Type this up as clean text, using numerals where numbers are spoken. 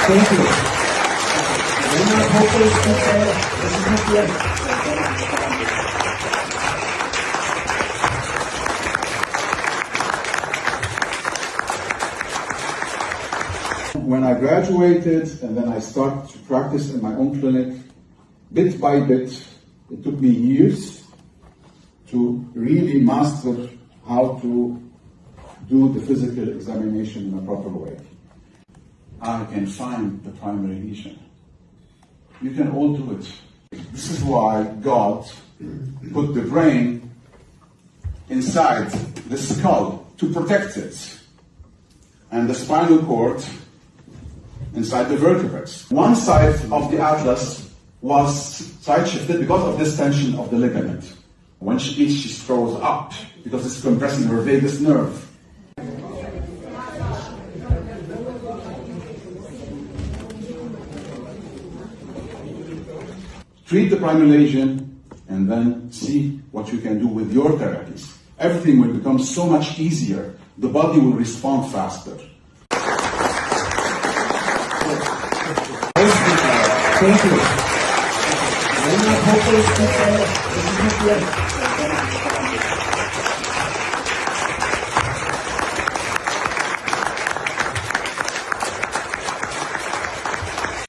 Thank you. We're not hopeless people. This is not the end. When I graduated and then I started to practice in my own clinic, bit by bit, it took me years to really master how to do the physical examination in a proper way. I can find the primary lesion. You can all do it. This is why God put the brain inside the skull to protect it, and the spinal cord inside the vertebrates. One side of the atlas was side shifted because of this tension of the ligament. When she eats, she throws up because it's compressing her vagus nerve. Treat the primary lesion and then see what you can do with your therapies. Everything will become so much easier. The body will respond faster. Thank you. We're not hopeless people. This is not the end.